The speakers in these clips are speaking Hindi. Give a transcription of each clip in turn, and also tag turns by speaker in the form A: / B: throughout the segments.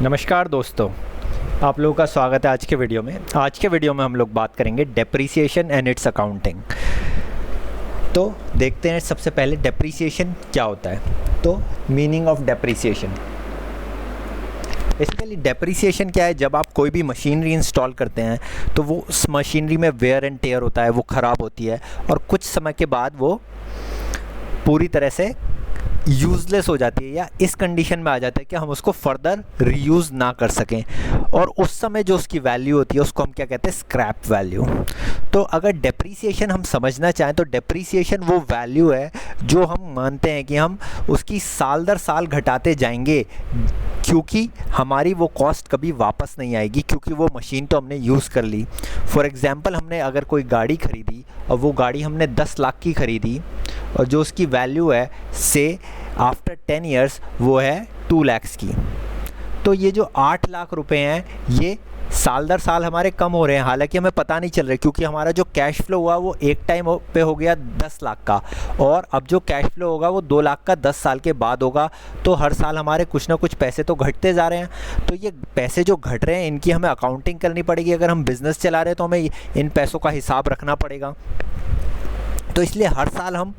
A: नमस्कार दोस्तों, आप लोगों का स्वागत है आज के वीडियो में। आज के वीडियो में हम लोग बात करेंगे डेप्रीसिएशन एंड इट्स अकाउंटिंग। तो देखते हैं सबसे पहले डेप्रीसिएशन क्या होता है। तो meaning of depreciation, basically depreciation क्या है, जब आप कोई भी मशीनरी इंस्टॉल करते हैं तो वो उस मशीनरी में वेयर एंड टेयर होता है, वो ख़राब होती है और कुछ समय के बाद वो पूरी तरह से यूज़लेस हो जाती है या इस कंडीशन में आ जाता है कि हम उसको फर्दर रीयूज़ ना कर सकें, और उस समय जो उसकी वैल्यू होती है उसको हम क्या कहते हैं, स्क्रैप वैल्यू। तो अगर डेप्रीसिएशन हम समझना चाहें तो डेप्रीसिएशन वो वैल्यू है जो हम मानते हैं कि हम उसकी साल दर साल घटाते जाएंगे, क्योंकि हमारी वो कॉस्ट कभी वापस नहीं आएगी, क्योंकि वो मशीन तो हमने यूज़ कर ली। फॉर एग्ज़ाम्पल, हमने अगर कोई गाड़ी ख़रीदी और वो गाड़ी हमने 10 लाख की ख़रीदी और जो उसकी वैल्यू है से आफ्टर 10 ईयर्स वो है 2 लाख की, तो ये जो 8 लाख रुपए हैं ये साल दर साल हमारे कम हो रहे हैं, हालांकि हमें पता नहीं चल रहा है, क्योंकि हमारा जो कैश फ्लो हुआ वो एक टाइम पे हो गया 10 लाख का, और अब जो कैश फ्लो होगा वो 2 लाख का 10 साल के बाद होगा। तो हर साल हमारे कुछ ना कुछ पैसे तो घटते जा रहे हैं। तो ये पैसे जो घट रहे हैं इनकी हमें अकाउंटिंग करनी पड़ेगी। अगर हम बिज़नेस चला रहे हैं तो हमें इन पैसों का हिसाब रखना पड़ेगा। तो इसलिए हर साल हम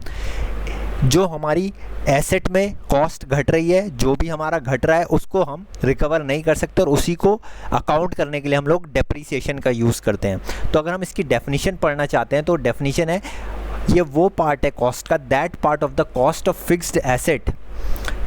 A: जो हमारी एसेट में कॉस्ट घट रही है, जो भी हमारा घट रहा है, उसको हम रिकवर नहीं कर सकते, और उसी को अकाउंट करने के लिए हम लोग डेप्रीसिएशन का यूज़ करते हैं। तो अगर हम इसकी डेफिनेशन पढ़ना चाहते हैं तो डेफिनेशन है, ये वो पार्ट है कॉस्ट का, that part of the cost of fixed asset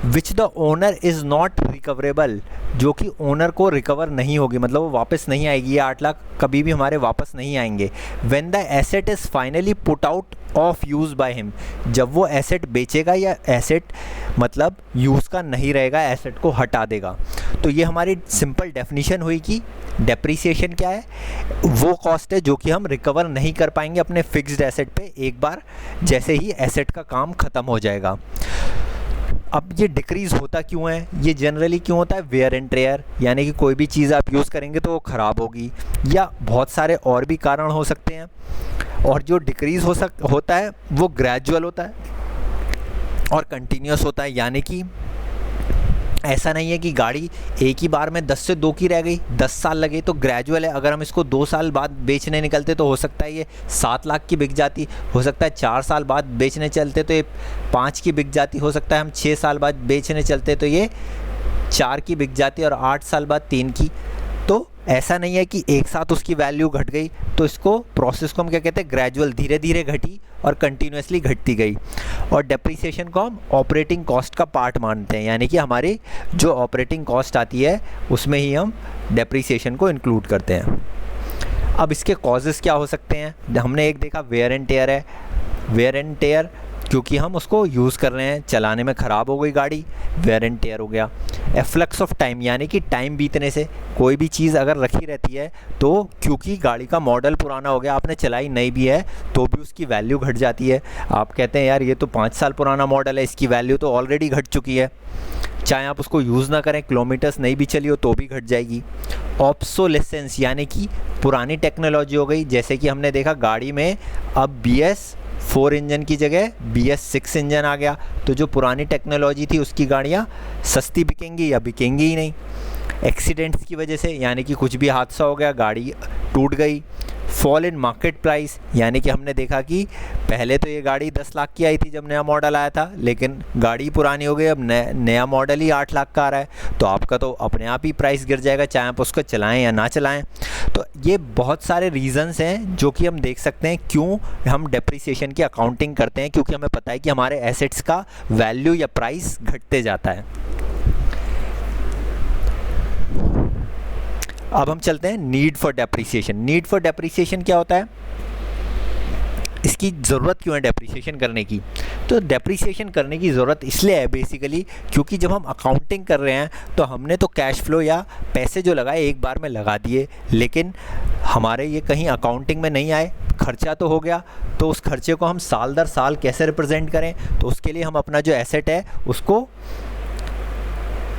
A: which the owner is not recoverable, जो कि ओनर को रिकवर नहीं होगी, मतलब वो वापस नहीं आएगी। ये 8 लाख कभी भी हमारे वापस नहीं आएंगे। When the asset is finally put out of use by him, जब वो एसेट बेचेगा या एसेट मतलब यूज़ का नहीं रहेगा, एसेट को हटा देगा। तो ये हमारी सिंपल डेफिनेशन हुई कि डेप्रीसिएशन क्या है, वो कॉस्ट है जो कि हम रिकवर नहीं कर पाएंगे अपने फिक्स्ड एसेट पे एक बार जैसे ही एसेट का काम ख़त्म हो जाएगा। अब ये डिक्रीज़ होता क्यों है, ये जनरली क्यों होता है, वेयर एंड टेयर, यानी कि कोई भी चीज़ आप यूज़ करेंगे तो वो ख़राब होगी, या बहुत सारे और भी कारण हो सकते हैं। और जो डिक्रीज़ होता है वो ग्रेजुअल होता है और कंटिन्यूस होता है, यानी कि ऐसा नहीं है कि गाड़ी एक ही बार में 10 से 2 की रह गई, 10 साल लगे, तो ग्रेजुअल है। अगर हम इसको 2 साल बाद बेचने निकलते तो हो सकता है ये 7 लाख की बिक जाती, हो सकता है 4 साल बाद बेचने चलते तो ये 5 की बिक जाती, हो सकता है हम 6 साल बाद बेचने चलते तो ये 4 की बिक जाती और 8 साल बाद 3 की। तो ऐसा नहीं है कि एक साथ उसकी वैल्यू घट गई। तो इसको प्रोसेस को हम क्या कहते हैं, ग्रेजुअल, धीरे धीरे घटी और कंटिन्यूसली घटती गई। और डेप्रीसिएशन को हम ऑपरेटिंग कॉस्ट का पार्ट मानते हैं, यानी कि हमारी जो ऑपरेटिंग कॉस्ट आती है उसमें ही हम डेप्रीसिएशन को इंक्लूड करते हैं। अब इसके कॉजेज़ क्या हो सकते हैं, हमने एक देखा वेयर एंड टेयर है। वेयर एंड टेयर क्योंकि हम उसको यूज़ कर रहे हैं, चलाने में ख़राब हो गई गाड़ी, वेयर एंड टेयर हो गया। एफ्लक्स ऑफ टाइम, यानी कि टाइम बीतने से कोई भी चीज़ अगर रखी रहती है तो क्योंकि गाड़ी का मॉडल पुराना हो गया, आपने चलाई नहीं भी है तो भी उसकी वैल्यू घट जाती है। आप कहते हैं यार ये तो 5 साल पुराना मॉडल है, इसकी वैल्यू तो ऑलरेडी घट चुकी है, चाहे आप उसको यूज़ ना करें, किलोमीटर्स नहीं भी चली हो तो भी घट जाएगी। ऑब्सोलेसेंस, यानी कि पुरानी टेक्नोलॉजी हो गई, जैसे कि हमने देखा गाड़ी में अब BS4 इंजन की जगह BS6 इंजन आ गया, तो जो पुरानी टेक्नोलॉजी थी उसकी गाड़ियाँ सस्ती बिकेंगी या बिकेंगी ही नहीं। एक्सीडेंट्स की वजह से, यानी कि कुछ भी हादसा हो गया, गाड़ी टूट गई। फॉल इन मार्केट प्राइस, यानी कि हमने देखा कि पहले तो ये गाड़ी 10 लाख की आई थी जब नया मॉडल आया था, लेकिन गाड़ी पुरानी हो गई, अब नया मॉडल ही 8 लाख का आ रहा है, तो आपका तो अपने आप ही प्राइस गिर जाएगा, चाहे आप उसको चलाएं या ना चलाएं। तो ये बहुत सारे रीज़न्स हैं जो कि हम देख सकते हैं क्यों हम डेप्रीसिएशन की अकाउंटिंग करते हैं, क्योंकि हमें पता है कि हमारे एसेट्स का वैल्यू या प्राइस घटते जाता है। अब हम चलते हैं need for depreciation. Need for depreciation क्या होता है, इसकी ज़रूरत क्यों है डेप्रीसिएशन करने की। तो डेप्रीसिएशन करने की ज़रूरत इसलिए है बेसिकली क्योंकि जब हम अकाउंटिंग कर रहे हैं तो हमने तो कैश फ्लो या पैसे जो लगाए एक बार में लगा दिए, लेकिन हमारे ये कहीं अकाउंटिंग में नहीं आए, खर्चा तो हो गया। तो उस खर्चे को हम साल दर साल कैसे रिप्रेजेंट करें, तो उसके लिए हम अपना जो एसेट है उसको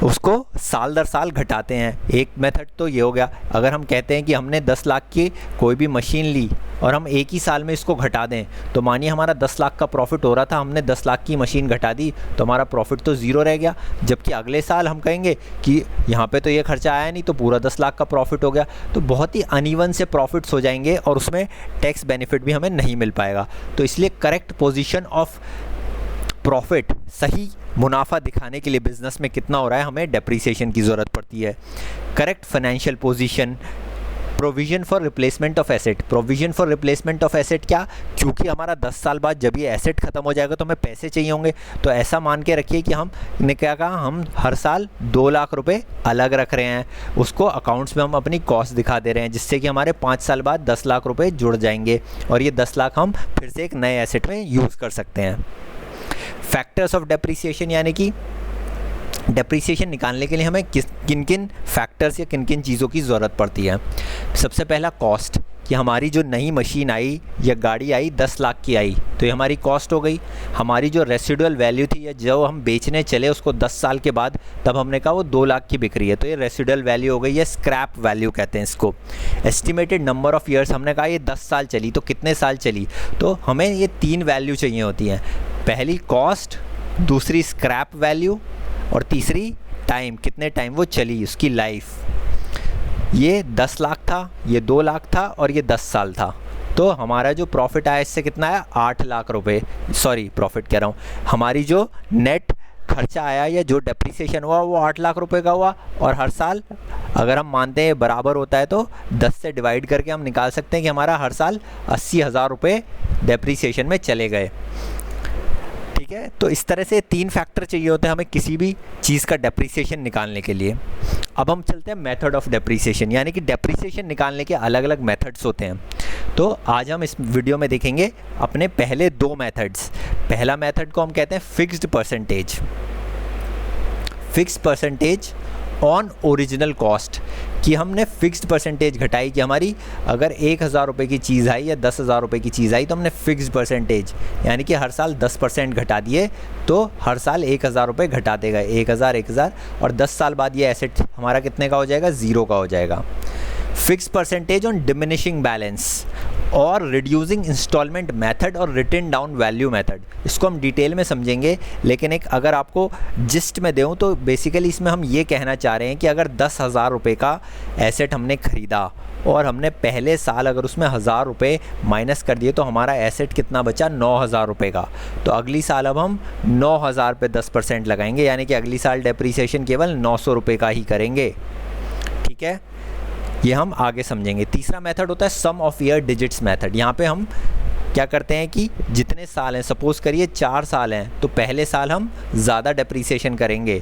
A: उसको साल दर साल घटाते हैं। एक मेथड तो ये हो गया। अगर हम कहते हैं कि हमने 10 लाख की कोई भी मशीन ली और हम एक ही साल में इसको घटा दें, तो मानिए हमारा 10 लाख का प्रॉफिट हो रहा था, हमने 10 लाख की मशीन घटा दी तो हमारा प्रॉफिट तो ज़ीरो रह गया। जबकि अगले साल हम कहेंगे कि यहाँ पे तो ये खर्चा आया नहीं, तो पूरा 10 लाख का प्रॉफिट हो गया। तो बहुत ही अनइवन से प्रॉफिट्स हो जाएंगे और उसमें टैक्स बेनिफिट भी हमें नहीं मिल पाएगा। तो इसलिए करेक्ट पोजीशन ऑफ प्रॉफिट, सही मुनाफा दिखाने के लिए बिजनेस में कितना हो रहा है, हमें डेप्रिसिएशन की ज़रूरत पड़ती है। Correct financial position, provision for replacement of asset. Provision for replacement of asset क्या, क्योंकि हमारा 10 साल बाद जब ये एसेट ख़त्म हो जाएगा तो हमें पैसे चाहिए होंगे। तो ऐसा मान के रखिए कि हमने क्या कहा, हम हर साल 2 लाख रुपए अलग रख रहे हैं, उसको अकाउंट्स में हम अपनी कॉस्ट दिखा दे रहे हैं, जिससे कि हमारे 5 साल बाद 10 लाख रुपए जुड़ जाएंगे और ये 10 लाख हम फिर से एक नए एसेट में यूज़ कर सकते हैं। फैक्टर्स ऑफ डेप्रिसिएशन, यानी कि डेप्रिसिएशन निकालने के लिए हमें किन किन फैक्टर्स या किन किन चीज़ों की ज़रूरत पड़ती है। सबसे पहला कॉस्ट, कि हमारी जो नई मशीन आई या गाड़ी आई 10 लाख की आई, तो ये हमारी कॉस्ट हो गई। हमारी जो रेसिडुअल वैल्यू थी या जो हम बेचने चले उसको 10 साल के बाद, तब हमने कहा वो 2 लाख की बिक रही है, तो ये रेसिडुअल वैल्यू हो गई, या स्क्रैप वैल्यू कहते हैं इसको। एस्टिमेटेड नंबर ऑफ ईयर्स, हमने कहा ये 10 साल चली, तो कितने साल चली, तो हमें ये 3 वैल्यू चाहिए होती हैं। पहली कॉस्ट, दूसरी स्क्रैप वैल्यू और तीसरी टाइम, कितने टाइम वो चली, उसकी लाइफ। ये 10 लाख था, ये 2 लाख था और ये 10 साल था। तो हमारा जो प्रॉफिट आया इससे कितना आया, 8 लाख रुपए, सॉरी प्रॉफिट कह रहा हूँ, हमारी जो नेट खर्चा आया या जो डेप्रिसिएशन हुआ वो 8 लाख रुपए का हुआ। और हर साल अगर हम मानते हैं बराबर होता है तो 10 से डिवाइड करके हम निकाल सकते हैं कि हमारा हर साल 80,000 रुपये डेप्रिसिएशन में चले गए। ठीक है, तो इस तरह से 3 फैक्टर चाहिए होते हैं हमें किसी भी चीज़ का डेप्रिसिएशन निकालने के लिए। अब हम चलते हैं मेथड ऑफ डेप्रिसिएशन, यानी कि डेप्रिसिएशन निकालने के अलग अलग मेथड्स होते हैं। तो आज हम इस वीडियो में देखेंगे अपने पहले 2 मेथड्स। पहला मेथड को हम कहते हैं fixed percentage, fixed percentage on original cost, कि हमने फिक्स्ड परसेंटेज घटाई कि हमारी अगर 1,000 रुपये की चीज़ आई या 10,000 रुपये की चीज़ आई तो हमने फिक्स्ड परसेंटेज यानी कि हर साल 10% घटा दिए, तो हर साल 1,000 रुपये घटाते गए, 1,000 और 10 साल बाद ये एसेट हमारा कितने का हो जाएगा, 0 का हो जाएगा। Fix percentage on diminishing balance और रिड्यूसिंग इंस्टॉलमेंट मेथड और रिटन डाउन वैल्यू मेथड, इसको हम डिटेल में समझेंगे। लेकिन एक अगर आपको जिस्ट में दूँ तो बेसिकली इसमें हम ये कहना चाह रहे हैं कि अगर 10,000 रुपये का एसेट हमने ख़रीदा और हमने पहले साल अगर उसमें 1,000 रुपये माइनस कर दिए तो हमारा एसेट कितना बचा, 9,000 रुपये का। तो अगली साल अब हम 9,000 पे 10% लगाएंगे, यानी कि अगली साल डेप्रिसिएशन केवल 900 रुपये का ही करेंगे। ठीक है, ये हम आगे समझेंगे। तीसरा मेथड होता है सम ऑफ ईयर डिजिट्स मेथड। यहाँ पे हम क्या करते हैं कि जितने साल हैं, सपोज़ करिए 4 साल हैं, तो पहले साल हम ज़्यादा डेप्रिसिएशन करेंगे,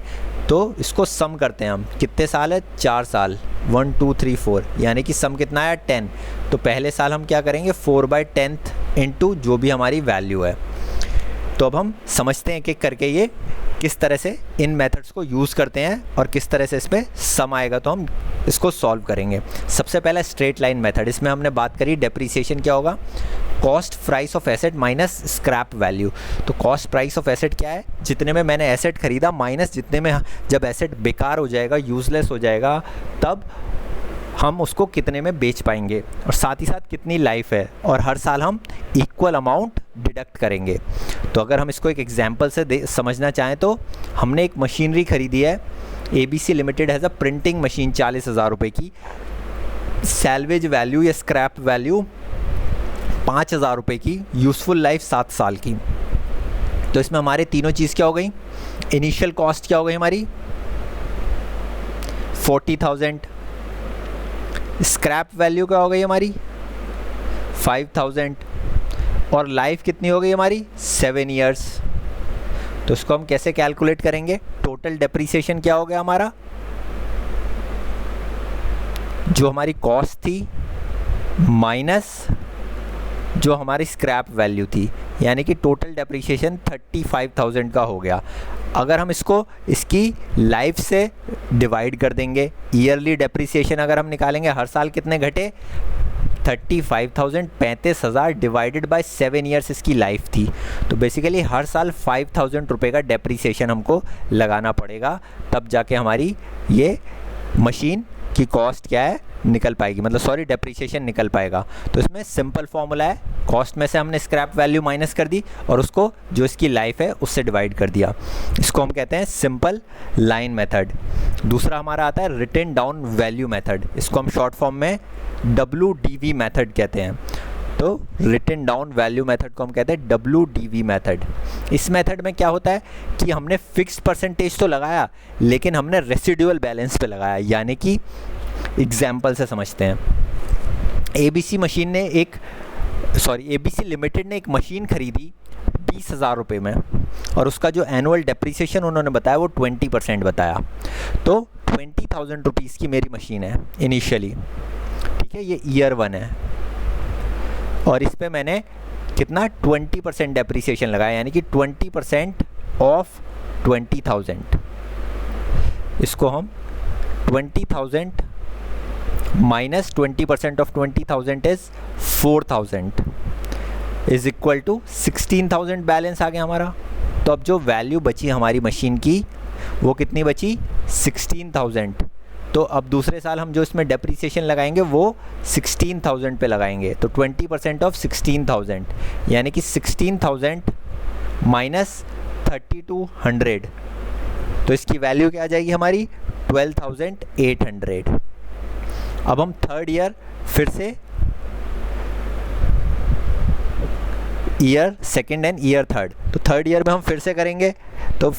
A: तो इसको सम करते हैं हम। कितने साल है, 4 साल, 1 2 3 4, यानी कि सम कितना आया 10। तो पहले साल हम क्या करेंगे 4/10 इंटू जो भी हमारी वैल्यू है। तो अब हम समझते हैं कि करके ये किस तरह से इन मेथड्स को यूज़ करते हैं और किस तरह से इसमें सम आएगा तो हम इसको सॉल्व करेंगे। सबसे पहला स्ट्रेट लाइन मेथड, इसमें हमने बात करी डेप्रिसिएशन क्या होगा, cost price of asset minus scrap value. तो कॉस्ट प्राइस ऑफ एसेट क्या है, जितने में मैंने एसेट ख़रीदा माइनस जितने में जब एसेट बेकार हो जाएगा, यूज़लेस हो जाएगा, तब हम उसको कितने में बेच पाएंगे, और साथ ही साथ कितनी लाइफ है, और हर साल हम इक्वल अमाउंट डिडक्ट करेंगे। तो अगर हम इसको एक एग्जांपल से समझना चाहें तो हमने एक मशीनरी ख़रीदी है, ABC limited has a printing machine 40,000 रुपये की, सैल्वेज वैल्यू या स्क्रैप वैल्यू 5,000 रुपये की, यूज़फुल लाइफ 7 साल की। तो इसमें हमारे तीनों चीज़ क्या हो गई, इनिशियल कॉस्ट क्या हो गई हमारी 40,000, स्क्रैप वैल्यू क्या हो गई हमारी 5,000, और लाइफ कितनी हो गई हमारी 7 ईयर्स। तो इसको हम कैसे कैलकुलेट करेंगे, टोटल डेप्रिसिएशन क्या हो गया हमारा, जो हमारी कॉस्ट थी माइनस जो हमारी स्क्रैप वैल्यू थी, यानी कि टोटल डेप्रिसिएशन 35,000 का हो गया। अगर हम इसको इसकी लाइफ से डिवाइड कर देंगे, ईयरली डेप्रिसिएशन अगर हम निकालेंगे, हर साल कितने घटे 35,000 35,000 डिवाइडेड बाय 7 ईयर्स इसकी लाइफ थी। तो बेसिकली हर साल 5,000 रुपये का डेप्रीसिएशन हमको लगाना पड़ेगा, तब जाके हमारी ये मशीन की कॉस्ट क्या है निकल पाएगी, मतलब सॉरी डेप्रीसिएशन निकल पाएगा। तो इसमें सिंपल फॉर्मूला है, कॉस्ट में से हमने स्क्रैप वैल्यू माइनस कर दी और उसको जो इसकी लाइफ है उससे डिवाइड कर दिया। इसको हम कहते हैं सिंपल लाइन मेथड। दूसरा हमारा आता है रिटन डाउन वैल्यू मेथड, इसको हम शॉर्ट फॉर्म में WDV मेथड कहते हैं। तो रिटन डाउन वैल्यू मेथड को हम कहते हैं WDV मेथड। इस मेथड में क्या होता है कि हमने फिक्स्ड परसेंटेज तो लगाया लेकिन हमने रेसिडुअल बैलेंस पे लगाया, यानी कि एग्जाम्पल से समझते हैं। ABC लिमिटेड ने एक मशीन खरीदी 20,000 रुपये में और उसका जो एनुअल डेप्रीसिएशन उन्होंने बताया वो 20% बताया। तो 20,000 रुपीज़ की मेरी मशीन है इनिशियली, ठीक है, ये ईयर 1 है और इस पे मैंने कितना 20% डेप्रीसिएशन लगाया, यानी कि 20% ऑफ 20,000। इसको हम 20,000 minus 20% of 20,000 is 4,000 is equal to 16,000 balance आ गया हमारा। तो अब जो वैल्यू बची हमारी मशीन की वो कितनी बची 16,000। तो अब दूसरे साल हम जो इसमें डेप्रीसिएशन लगाएंगे वो 16,000 पे लगाएंगे। तो 20% ऑफ 16,000 यानी कि 16,000 माइनस 3200, तो इसकी वैल्यू क्या आ जाएगी हमारी 12,800। अब हम थर्ड ईयर फिर से year second and year third, तो थर्ड ईयर में हम फिर से करेंगे। तो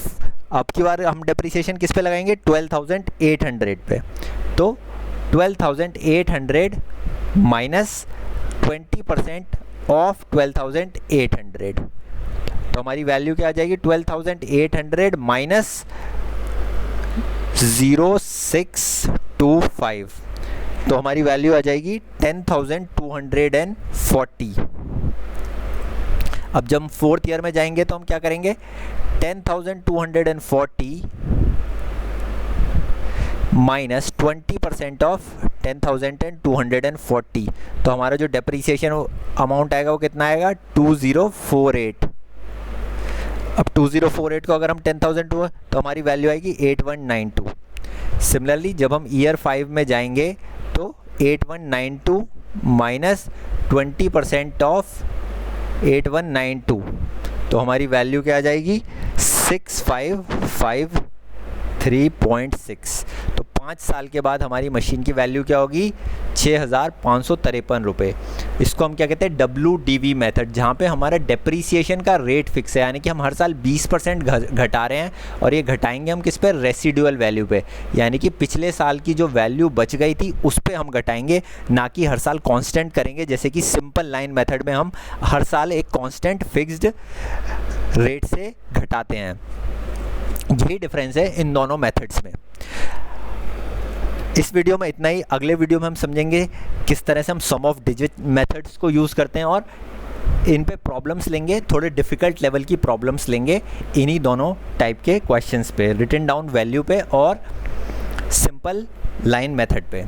A: अब की बार हम डेप्रीसिएशन किस पे लगाएंगे 12,800 पे। तो 12,800 माइनस 20% ऑफ 12,800, तो हमारी वैल्यू क्या आ जाएगी 12,800 माइनस 0625, तो हमारी वैल्यू आ जाएगी 10,240। अब जब हम फोर्थ ईयर में जाएंगे तो हम क्या करेंगे 10,240 माइनस 20% ऑफ 10,240, तो हमारा जो डेप्रीसिएशन अमाउंट आएगा वो कितना आएगा 2048। अब 2048 को अगर हम 10,000 तो हमारी वैल्यू आएगी 8192। सिमिलरली जब हम ईयर 5 में जाएंगे तो 8192 माइनस 20% ऑफ 8192, तो हमारी वैल्यू क्या आ जाएगी 6553.6। तो 5 साल के बाद हमारी मशीन की वैल्यू क्या होगी 6,553 रुपये। इसको हम क्या कहते हैं WDV मेथड, जहाँ पे हमारा डेप्रीसिएशन का रेट फिक्स है, यानी कि हम हर साल 20% घटा रहे हैं और ये घटाएंगे हम किस पे रेसिडुअल वैल्यू पे, यानी कि पिछले साल की जो वैल्यू बच गई थी उस पे हम घटाएंगे, ना कि हर साल कांस्टेंट करेंगे जैसे कि सिंपल लाइन मेथड में हम हर साल एक कांस्टेंट फिक्स्ड रेट से घटाते हैं। यही डिफरेंस है इन दोनों मेथड्स में। इस वीडियो में इतना ही। अगले वीडियो में हम समझेंगे किस तरह से हम सम ऑफ डिजिट मेथड्स को यूज़ करते हैं और इन पे प्रॉब्लम्स लेंगे, थोड़े डिफ़िकल्ट लेवल की प्रॉब्लम्स लेंगे इन्हीं दोनों टाइप के क्वेश्चंस पे, रिटन डाउन वैल्यू पे और सिंपल लाइन मेथड पे।